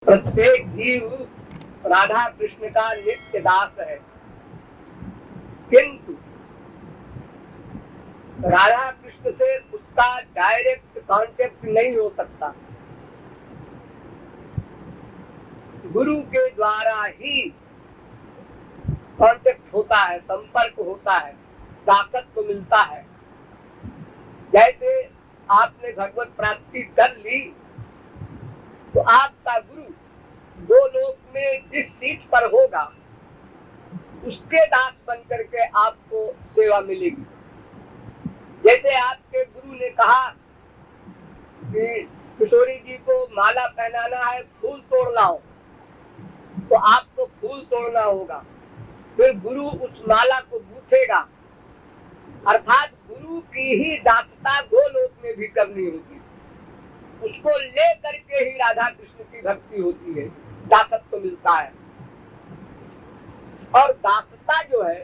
प्रत्येक जीव राधा कृष्ण का नित्य दास है, किंतु राधा कृष्ण से उसका डायरेक्ट कांटेक्ट नहीं हो सकता। गुरु के द्वारा ही कांटेक्ट होता है, संपर्क होता है, ताकत मिलता है। जैसे आपने भगवत प्राप्ति कर ली तो आपका गुरु दो लोक में जिस सीट पर होगा उसके दास बन करके आपको सेवा मिलेगी। जैसे आपके गुरु ने कहा कि किशोरी जी को माला पहनाना है, फूल तोड़ लाओ, तो आपको फूल तोड़ना होगा, फिर गुरु उस माला को गूंथेगा। अर्थात गुरु की ही दासता दो लोक में भी करनी होगी। उसको ले करके ही राधा कृष्ण की भक्ति होती है, दासत्व मिलता है। और दासता जो है,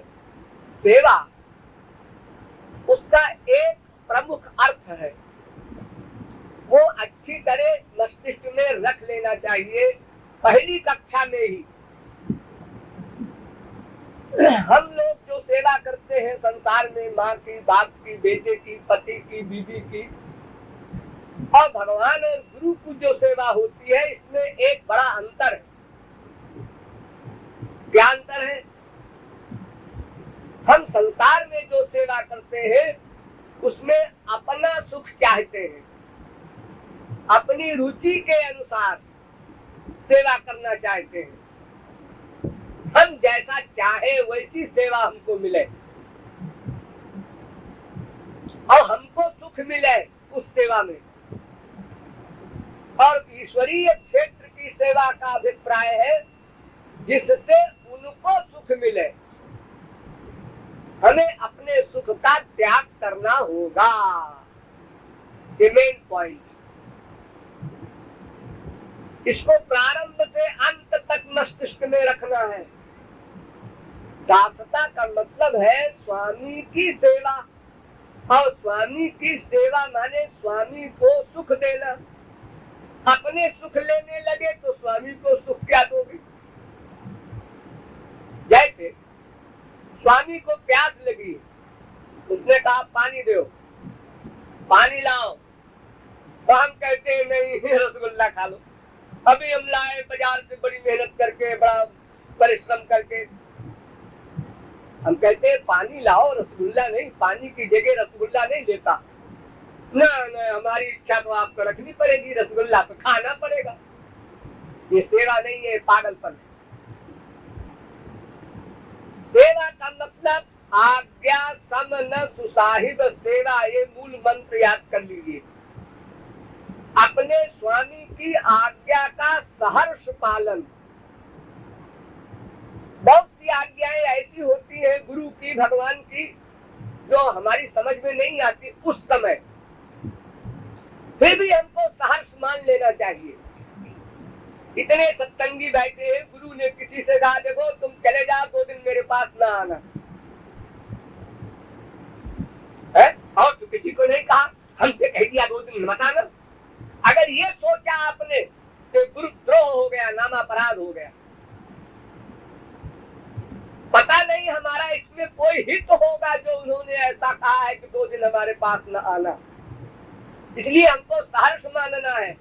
सेवा, उसका एक प्रमुख अर्थ है, वो अच्छी तरह मस्तिष्क में रख लेना चाहिए। पहली कक्षा में ही हम लोग जो सेवा करते हैं संसार में, माँ की, बाप की, बेटे की, पति की, बीवी की, और भगवान और गुरु की जो सेवा होती है, इसमें एक बड़ा अंतर है। क्या अंतर है? हम संसार में जो सेवा करते हैं उसमें अपना सुख चाहते हैं, अपनी रुचि के अनुसार सेवा करना चाहते हैं। हम जैसा चाहे वैसी सेवा हमको मिले और हमको सुख मिले उस सेवा में। और ईश्वरीय क्षेत्र की सेवा का अभिप्राय है जिससे उनको सुख मिले। हमें अपने सुख का त्याग करना होगा, ये मेन पॉइंट। इसको प्रारंभ से अंत तक मस्तिष्क में रखना है। दासता का मतलब है स्वामी की सेवा, और स्वामी की सेवा माने स्वामी को सुख देना। अपने सुख लेने लगे तो स्वामी को सुख क्या दोगे? जैसे स्वामी को प्यास लगी, उसने कहा पानी दो, पानी लाओ, तो हम कहते हैं नहीं, रसगुल्ला खा लो। अभी हम लाए बाजार से बड़ी मेहनत करके, बड़ा परिश्रम करके, हम कहते हैं पानी लाओ, रसगुल्ला नहीं। पानी की जगह रसगुल्ला नहीं लेता। ना हमारी इच्छा तो आपको रखनी पड़ेगी, रसगुल्ला तो खाना पड़ेगा। ये सेवा नहीं है, पागलपन है। सेवा का मतलब आज्ञा सम न सुसाहिब सेवा, ये मूल मंत्र याद कर लीजिए। अपने स्वामी की आज्ञा का सहर्ष पालन। बहुत सी आज्ञाएं ऐसी होती है गुरु की, भगवान की, जो हमारी समझ में नहीं आती उस समय, फिर भी हमको सहर्ष मान लेना चाहिए। इतने सत्संगी बैठे हैं, गुरु ने किसी से कहा देखो तुम चले जाओ, 2 दिन मेरे पास ना आना है, और तो किसी को नहीं कहा, हमसे कह दिया 2 दिन मत आना। अगर ये सोचा आपने तो गुरुद्रोह हो गया, नामापराध हो गया। पता नहीं हमारा इसमें कोई हित होगा जो उन्होंने ऐसा कहा है कि 2 दिन हमारे पास न आना। इसलिए हमको सहर्ष मानना है।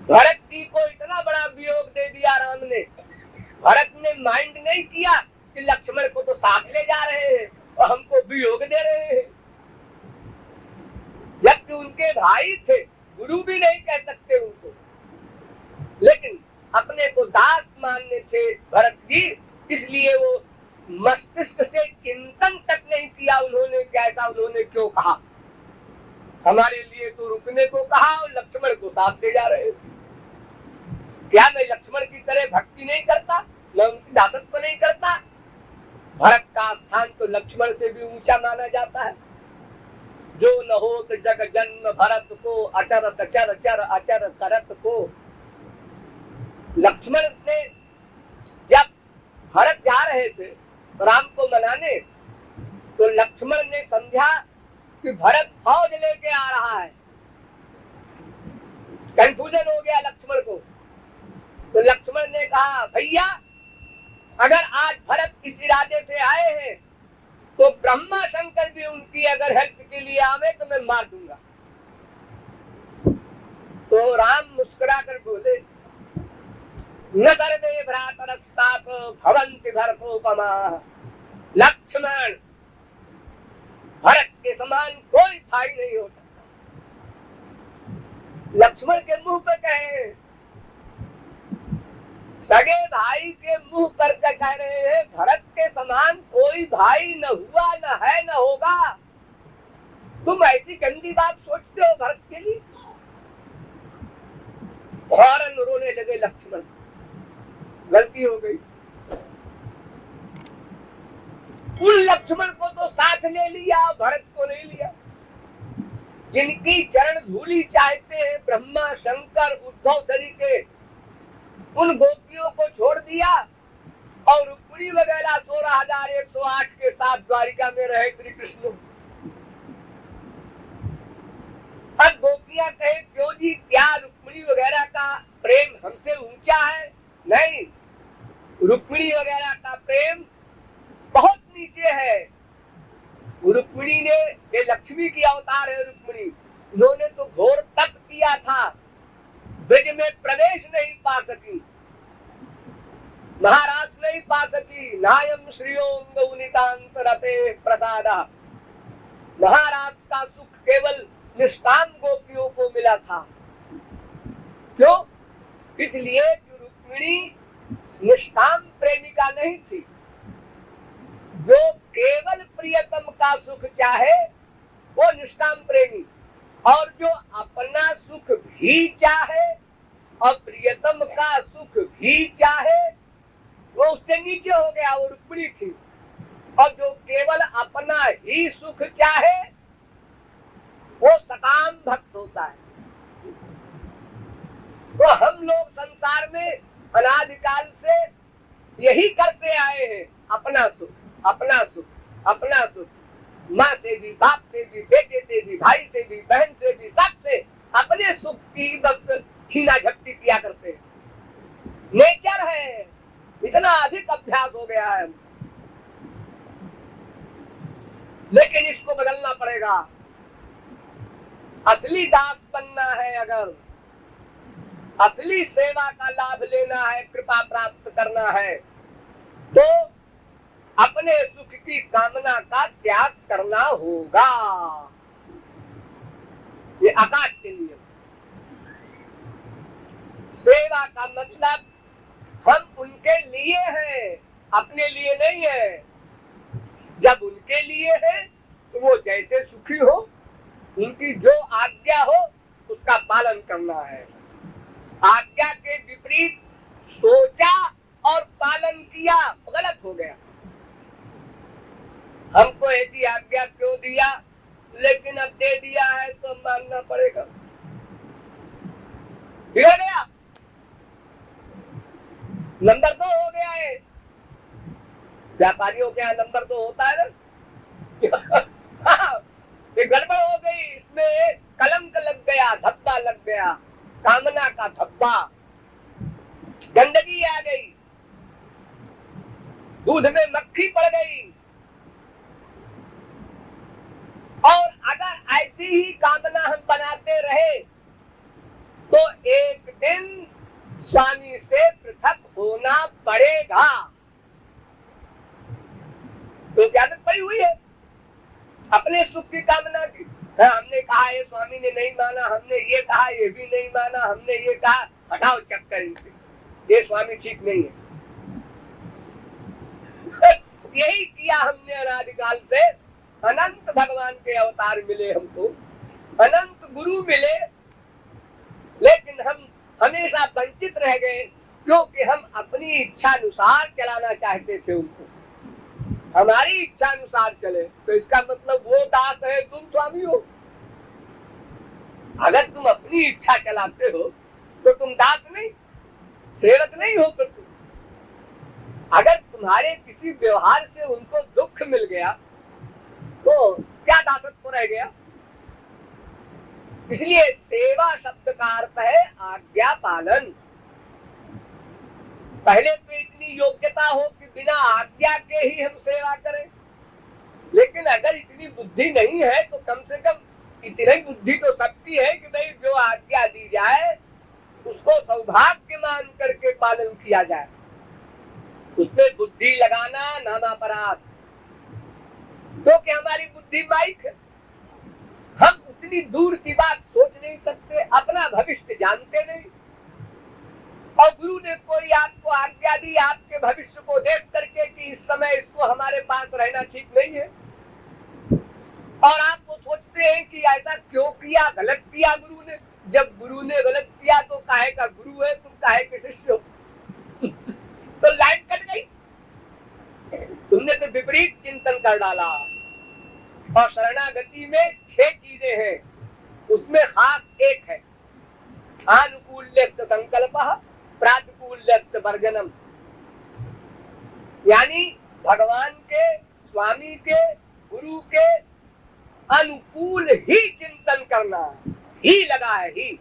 भरत जी को इतना बड़ा वियोग दे दिया राम ने, भरत ने माइंड नहीं किया कि लक्ष्मण को तो साथ ले जा रहे हैं और हमको वियोग दे रहे हैं, जबकि उनके भाई थे। गुरु भी नहीं कह सकते उनको, लेकिन अपने को दास मानने थे भरत जी, इसलिए वो मस्तिष्क से चिंतन तक नहीं किया उन्होंने कि ऐसा उन्होंने क्यों कहा। हमारे लिए तो रुकने को कहा और लक्ष्मण को साथ ले जा रहे थे। क्या मैं लक्ष्मण की तरह भक्ति नहीं करता, मैं उनकी दासत्व नहीं करता? भरत का स्थान तो लक्ष्मण से भी ऊंचा माना जाता है। जो न हो तो जग जन्म भरत को, अचर सचर चर अचर करत को। लक्ष्मण ने जब भरत जा रहे थे राम को मनाने, तो लक्ष्मण ने समझा कि भरत फौज लेके आ रहा है, कंफ्यूजन हो गया लक्ष्मण को। तो लक्ष्मण ने कहा भैया अगर आज भरत इस इरादे से आए हैं तो ब्रह्मा शंकर भी उनकी अगर हेल्प के लिए आवे तो मैं मार दूंगा। तो राम मुस्कुरा कर बोले न सर्वे भ्रातरस्ताप भवन्ति भरतोपमा। लक्ष्मण भरत के समान कोई भाई नहीं हो सकता। लक्ष्मण के मुंह पे कहे, सगे भाई के मुंह पर कह रहे हैं भरत के समान कोई भाई न हुआ न है न होगा। तुम ऐसी गंदी बात सोचते हो भरत के लिए? फौरन रोने लगे लक्ष्मण, गलती हो गई। उन लक्ष्मण को तो साथ ले लिया, भरत को नहीं लिया। जिनकी चरण धूली चाहते हैं ब्रह्मा शंकर उद्धव तरीके, उन गोपियों को छोड़ दिया और रुक्मिणी वगैरह 16,108 के साथ द्वारिका में रहे श्री कृष्ण। अब गोपियां कहे क्यों जी, क्या रुक्मिणी वगैरह का प्रेम हमसे ऊंचा है? नहीं, रुक्मिणी वगैरह का प्रेम बहुत नीचे है। रुक्मिणी ने, ये लक्ष्मी की अवतार है रुक्मिणी, उन्होंने तो घोर तप किया था, ब्रज में प्रवेश नहीं पा सकी, महाराज नहीं पा सकी। नायम श्रियोंग उनितांत रते प्रसादा। महाराज का सुख केवल निष्काम गोपियों को मिला था। क्यों? इसलिए कि रुक्मिणी निष्काम प्रेमिका नहीं थी। जो केवल प्रियतम का सुख चाहे वो निष्काम प्रेमी, और जो अपना सुख भी चाहे और प्रियतम का सुख भी चाहे वो उससे नीचे हो गया, वो रुक्मिणी थी। और जो केवल अपना ही सुख चाहे वो सकाम भक्त होता है। तो हम लोग संसार में अनादिकाल से यही करते आए हैं, अपना सुख अपना सुख अपना सुख। माँ से भी, बाप से भी, बेटे से भी, भाई से भी, बहन से भी, सबसे अपने सुख की बस छीना झपटी किया करते हैं। नेचर है, इतना अधिक अभ्यास हो गया है। लेकिन इसको बदलना पड़ेगा। असली दास बनना है, अगर असली सेवा का लाभ लेना है, कृपा प्राप्त करना है, तो अपने सुख की कामना का त्याग करना होगा। ये आकाश के लिए सेवा का मतलब हम उनके लिए हैं, अपने लिए नहीं है। जब उनके लिए है तो वो जैसे सुखी हो, उनकी जो आज्ञा हो उसका पालन करना है। आज्ञा के विपरीत सोचा और पालन किया, गलत हो गया। हमको ऐसी आज्ञा क्यों दिया, लेकिन अब दे दिया है तो मानना पड़ेगा। बिगड़ गया, नंबर 2 हो गया है। व्यापारियों के यहाँ नंबर 2 होता है ना। ये गड़बड़ हो गई, इसमें कलंक लग गया, धब्बा लग गया, कामना का धब्बा, गंदगी आ गई, दूध में मक्खी पड़ गई। और अगर ऐसी ही कामना हम बनाते रहे तो एक दिन स्वामी से पृथक होना पड़ेगा। तो क्या पड़ी हुई है अपने सुख की कामना की। हमने कहा ये स्वामी ने नहीं माना, हमने ये कहा ये भी नहीं माना, हमने ये कहा हटाओ चक्कर इनसे, ये स्वामी ठीक नहीं है। यही किया हमने अनादिकाल से। अनंत भगवान के अवतार मिले हमको, अनंत गुरु मिले, लेकिन हम हमेशा वंचित रह गए क्योंकि हम अपनी इच्छा अनुसार चलाना चाहते थे उनको। हमारी इच्छा अनुसार चले तो इसका मतलब वो दास है, तुम स्वामी हो। अगर तुम अपनी इच्छा चलाते हो तो तुम दास नहीं, सेवक नहीं हो। फिर अगर तुम्हारे किसी व्यवहार से उनको दुख मिल गया तो क्या दासत्व रह गया? इसलिए सेवा शब्द का अर्थ है आज्ञा पालन। पहले तो इतनी योग्यता हो कि बिना आज्ञा के ही हम सेवा करें, लेकिन अगर इतनी बुद्धि नहीं है तो कम से कम इतनी बुद्धि तो सबकी है कि भाई जो आज्ञा दी जाए उसको सौभाग्य मान करके पालन किया जाए। उसमें बुद्धि लगाना नामापराध, क्योंकि हमारी बुद्धि माइक है, हम उतनी दूर की बात सोच नहीं सकते, अपना भविष्य जानते नहीं। और गुरु ने कोई आपको आज्ञा दी आपके भविष्य को देख करके कि इस समय इसको हमारे पास रहना ठीक नहीं है, और आप वो सोचते हैं कि ऐसा क्यों किया, गलत किया गुरु ने। जब गुरु ने गलत किया तो काहे का गुरु है, तुम काहे के शिष्य हो। तो लाइन कट गई, तुमने तो विपरीत चिंतन कर डाला। और शरणागति में 6 चीजें हैं, उसमें खास एक है आनुकूल्यस्य संकल्पः प्रातिकूल्यस्य वर्जनम, यानी भगवान के, स्वामी के, गुरु के अनुकूल ही चिंतन करना, ही लगा है, ही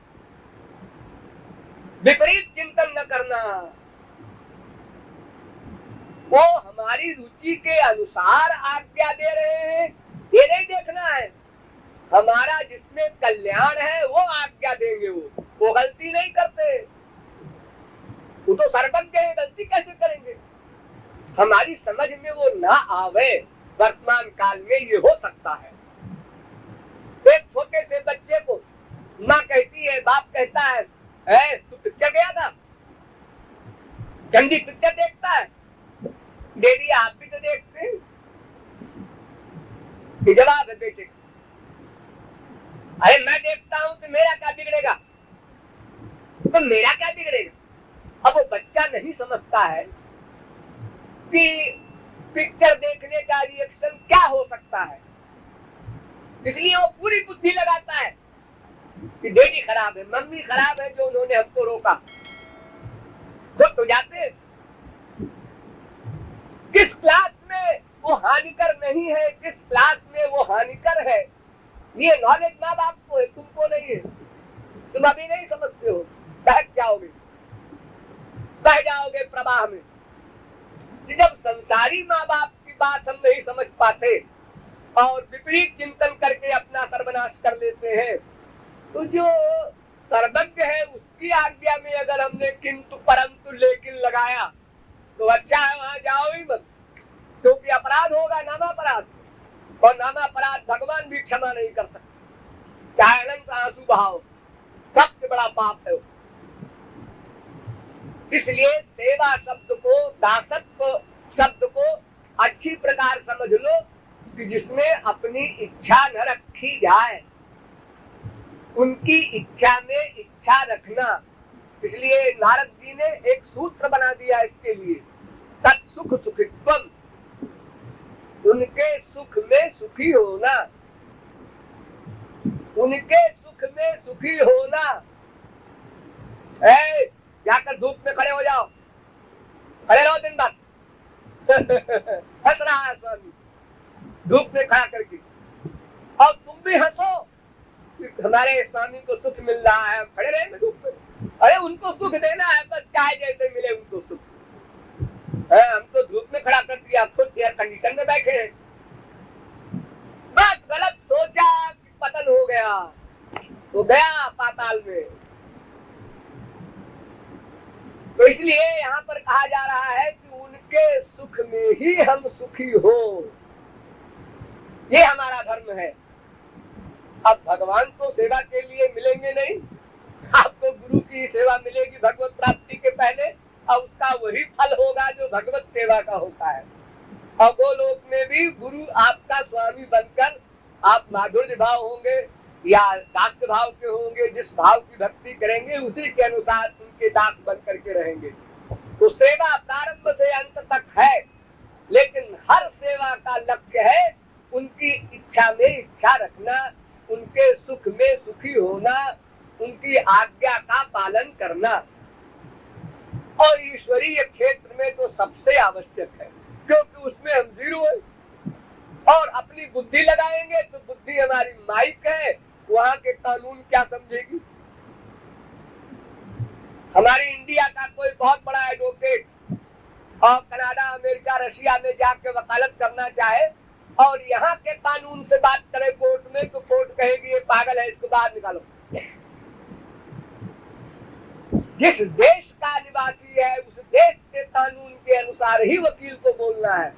विपरीत चिंतन न करना। वो हमारी रुचि के अनुसार आज्ञा दे रहे हैं ये नहीं देखना है, हमारा जिसमें कल्याण है वो आज्ञा देंगे। वो गलती नहीं करते, वो तो सर्वज्ञ है, गलती कैसे करेंगे। हमारी समझ में वो ना आवे, वर्तमान काल में ये हो सकता है। एक छोटे से बच्चे को माँ कहती है, बाप कहता है, तू पिक्चर गया था, गंदी पिक्चर देखता है। डेडी आप भी तो देखते हैं। जवाब है बेटे, अरे मैं देखता हूं तो मेरा क्या बिगड़ेगा, तो मेरा क्या बिगड़ेगा। अब वो बच्चा नहीं समझता है कि पिक्चर देखने का रिएक्शन क्या हो सकता है, इसलिए वो पूरी बुद्धि लगाता है कि डैडी खराब है, मम्मी खराब है जो उन्होंने हमको रोका। तो जाते किस क्लास में वो हानिकर नहीं है, किस क्लास में वो हानिकर है, ये नॉलेज माँ बाप को है, तुमको नहीं है। तुम अभी नहीं समझते हो, बहक जाओगे, बह जाओगे प्रवाह में। जब संसारी माँ बाप की बात हम नहीं समझ पाते और विपरीत चिंतन करके अपना सर्वनाश कर लेते हैं, तो जो सर्वज्ञ है उसकी आज्ञा में अगर हमने किंतु परंतु लेकिन लगाया तो अच्छा है, वहां जाओ ही मत, क्योंकि अपराध होगा, नामापराध, और नामापराध भगवान भी क्षमा नहीं कर सकते, चाहे अनंत आंसू बहाओ, सबसे बड़ा पाप है। इसलिए सेवा शब्द को, दासत्व शब्द को अच्छी प्रकार समझ लो कि जिसमें अपनी इच्छा न रखी जाए, उनकी इच्छा में इच्छा रखना। इसलिए नारद जी ने एक सूत्र बना दिया इसके लिए, तत्सुख सुखित्वम, उनके सुख में सुखी होना, उनके सुख में सुखी होना। जाकर धूप में खड़े हो जाओ, खड़े रहो दिन भर। हंस रहा है स्वामी धूप में खड़ा करके, और तुम भी हंसो, हमारे स्वामी को सुख मिल रहा है, खड़े रहे धूप में। अरे उनको सुख देना है, बस चाहे जैसे मिले उनको सुख। हम तो धूप में खड़ा कर दिया, खुद एयर कंडीशन में बैठे हैं। बस गलत सोचा कि पतन हो गया, तो गया पाताल में। तो इसलिए यहाँ पर कहा जा रहा है कि उनके सुख में ही हम सुखी हो, ये हमारा धर्म है। अब भगवान तो सेवा के लिए मिलेंगे नहीं, आपको गुरु की सेवा मिलेगी भगवत प्राप्ति के पहले, और उसका वही फल होगा जो भगवत सेवा का होता है। और गोलोक में भी गुरु आपका स्वामी बनकर आप माधुर्य भाव होंगे या दास्य भाव के होंगे, जिस भाव की भक्ति करेंगे उसी के अनुसार उनके दास बन करके रहेंगे। तो सेवा प्रारंभ से अंत तक है, लेकिन हर सेवा का लक्ष्य है उनकी इच्छा में इच्छा रखना, उनके सुख में सुखी होना, उनकी आज्ञा का पालन करना। और ईश्वरीय क्षेत्र में तो सबसे आवश्यक है, क्योंकि उसमें हम जीरो है। और अपनी बुद्धि लगाएंगे तो बुद्धि हमारी माइक है, वहां के कानून क्या समझेगी? हमारी इंडिया का कोई बहुत बड़ा एडवोकेट और कनाडा, अमेरिका, रशिया में जाके वकालत करना चाहे और यहाँ के कानून से बात करे कोर्ट में, तो कोर्ट कहेगी ये पागल है, इसको बाहर निकालो। जिस देश का निवासी है उस देश के कानून के अनुसार ही वकील को बोलना है।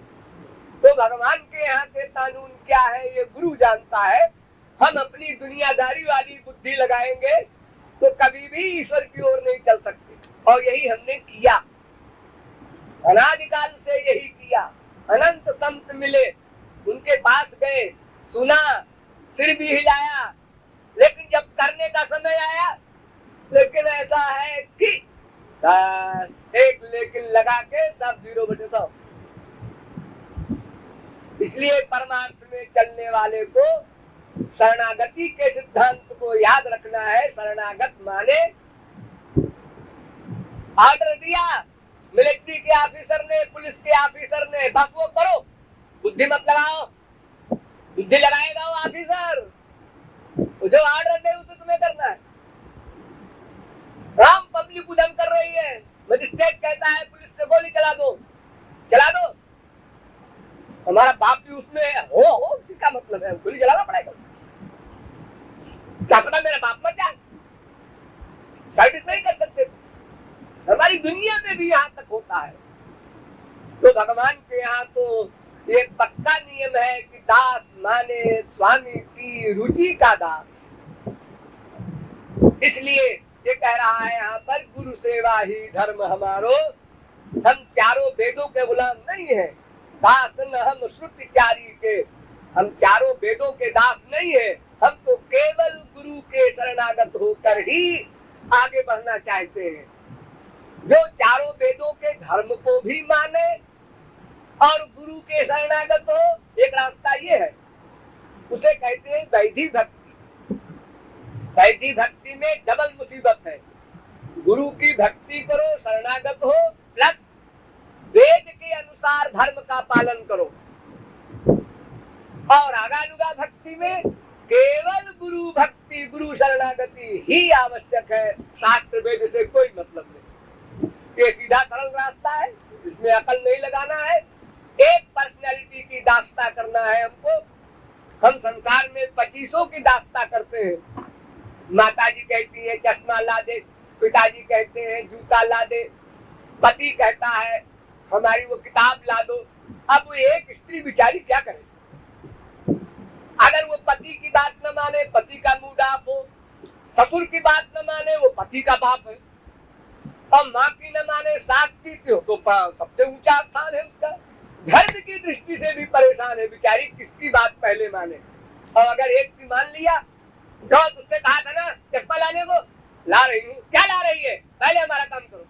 तो भगवान के यहाँ के कानून क्या है ये गुरु जानता है। हम अपनी दुनियादारी वाली बुद्धि लगाएंगे तो कभी भी ईश्वर की ओर नहीं चल सकते। और यही हमने किया, अनादिकाल से यही किया। अनंत संत मिले, उनके पास गए, सुना, सिर भी हिलाया, लेकिन जब करने का समय आया, लेकिन ऐसा है कि बस एक लेकिन लगा के सब 0 बटे 100। इसलिए परमार्थ में चलने वाले को शरणागति के सिद्धांत को याद रखना है। शरणागत माने ऑर्डर दिया मिलिट्री के ऑफिसर ने, पुलिस के ऑफिसर ने, बस वो करो, बुद्धि मत लगाओ। बुद्धि लगाएगा वो ऑफिसर, जो ऑर्डर दे उसे तुम्हें करना है। राम पब्लिक उधम कर रही है, मजिस्ट्रेट कहता है पुलिस से गोली चला दो, चला दो। हमारा बाप भी उसमें हो क्या मतलब है, गोली चलाना पड़ेगा। क्या पता मेरा बाप मर जाए, सर्विस नहीं कर सकते। हमारी दुनिया में भी यहाँ तक होता है। तो भगवान के यहाँ तो एक पक्का नियम है कि दास माने स्वामी की रुचि का दास। इसलिए ये कह रहा है यहाँ पर, गुरु सेवा ही धर्म हमारो। हम चारों वेदों के गुलाम नहीं है, दास न हम श्रुतिचारी के। हम चारों वेदों के दास नहीं है, हम तो केवल गुरु के शरणागत होकर ही आगे बढ़ना चाहते हैं। जो चारों वेदों के धर्म को भी माने और गुरु के शरणागत हो, एक रास्ता ये है, उसे कहते हैं वैधि भक्ति। वैधि भक्ति में डबल मुसीबत है। गुरु की भक्ति करो, शरणागत हो, प्लस वेद के अनुसार धर्म का पालन करो। और आगानुगा भक्ति में केवल गुरु भक्ति, गुरु शरणागति ही आवश्यक है। शास्त्र वेद से कोई मतलब नहीं। ये सीधा सरल रास्ता है, इसमें अकल नहीं लगाना है। एक पर्सनैलिटी की दास्ता करना है हमको। हम संसार में 25 की दास्ता करते हैं। माताजी कहती है चश्मा ला दे, पिताजी कहते हैं जूता ला दे, पति कहता है हमारी वो किताब ला दो। अब वो एक स्त्री बेचारी क्या करे? अगर वो पति की बात न माने, पति का मूड ऑफ हो, ससुर की बात न माने, वो पति का बाप है, और माँ की न माने, सास की तो सबसे ऊंचा स्थान है उसका। धर्म की दृष्टि से भी परेशान है बेचारी, किसकी बात पहले माने। और अगर एक की मान लिया, जो उससे कहा था ना चश्मा लाने को, ला रही हूँ, क्या ला रही है, पहले हमारा काम करो।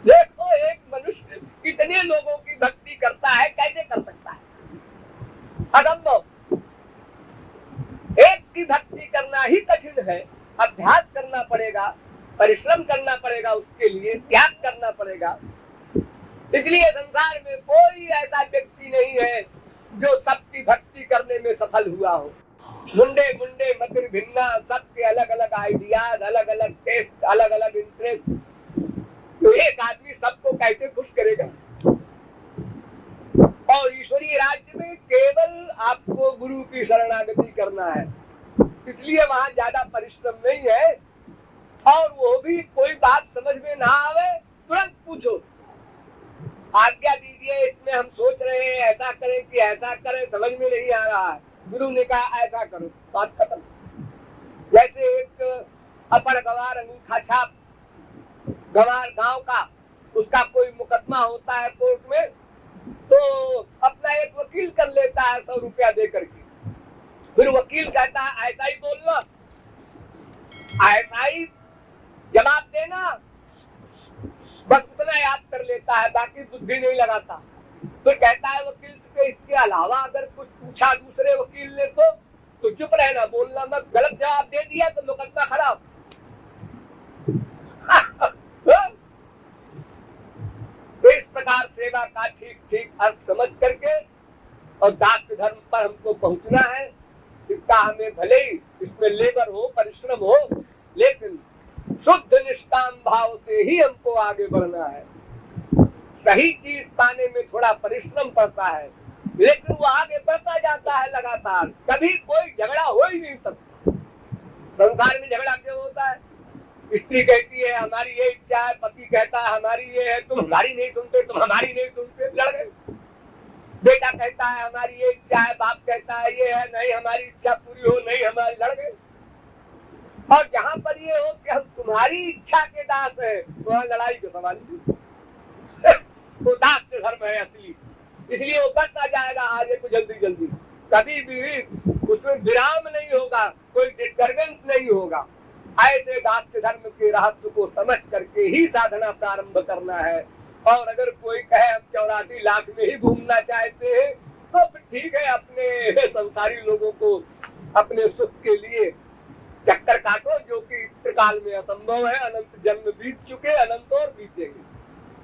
देखो एक मनुष्य कितने लोगों की भक्ति करता है, कैसे कर सकता है? असंभव। एक की भक्ति करना ही कठिन है। अभ्यास करना पड़ेगा, परिश्रम करना पड़ेगा, उसके लिए त्याग करना पड़ेगा। इसलिए संसार में कोई ऐसा व्यक्ति नहीं है जो सबकी भक्ति करने में सफल हुआ हो। मुंडे मुंडे मतिर भिन्ना, सबके अलग अलग आइडियाज, अलग अलग टेस्ट, अलग अलग इंटरेस्ट। तो एक आदमी सबको कैसे खुश करेगा? और ईश्वरीय राज्य में केवल आपको गुरु की शरणागति करना है। इसलिए वहां ज्यादा परिश्रम नहीं है। और वो भी कोई बात समझ में ना आवे तुरंत पूछो, आज्ञा दीजिए, इसमें हम सोच रहे हैं ऐसा करें कि ऐसा करें, समझ में नहीं आ रहा है। गुरु ने कहा ऐसा करो, बात खत्म। जैसे एक अपड़ गवार अंगूठा छाप गवार गांव का, उसका कोई मुकदमा होता है कोर्ट में, तो अपना एक वकील कर लेता है 100 रुपया दे करके। फिर वकील कहता है ऐसा ही बोलना, ऐसा ही जवाब देना, बस उतना याद कर लेता है, बाकी बुद्धि नहीं लगाता। फिर कहता है वकील से इसके अलावा अगर कुछ पूछा दूसरे वकील ने तो चुप रहना, बोलना मत। गलत जवाब दे दिया तो मुकदमा खराब। तो इस प्रकार सेवा का ठीक ठीक अर्थ समझ करके और दास धर्म पर हमको पहुंचना है। इस इसका हमें भले ही इसमें लेबर हो, परिश्रम हो, लेकिन शुद्ध निष्काम भाव से ही हमको आगे बढ़ना है। सही चीज पाने में थोड़ा परिश्रम पड़ता है, लेकिन वो आगे बढ़ता जाता है लगातार। कभी कोई झगड़ा हो ही नहीं सकता। संसार में झगड़ा क्यों होता है? स्त्री कहती है हमारी ये इच्छा है, पति कहता है हमारी ये है, तुम हमारी नहीं सुनते, तुम हमारी नहीं सुनते, लड़ गए। बेटा कहता है हमारी ये इच्छा है, बाप कहता है ये है, नहीं हमारी इच्छा पूरी हो, नहीं हमारी, लड़ गए। और जहाँ पर ये हो कि हम तुम्हारी इच्छा के दास है, तो वहाँ लड़ाई के सवाल नहीं। वो दास के धर्म है असली, इसलिए वो बढ़ता जाएगा आगे को जल्दी जल्दी। कभी भी उसमें विराम नहीं होगा, कोई डिस्टर्बेंस नहीं होगा। ऐसे दास के धर्म के रहस्य को समझ करके ही साधना प्रारंभ करना है। और अगर कोई कहे हम 84 लाख में ही घूमना चाहते हैं, तो फिर ठीक है, अपने संसारी लोगों को अपने सुख के लिए चक्कर काटो, जो कि त्रिकाल में असंभव है। अनंत जन्म बीत चुके, अनंत और बीतेंगे।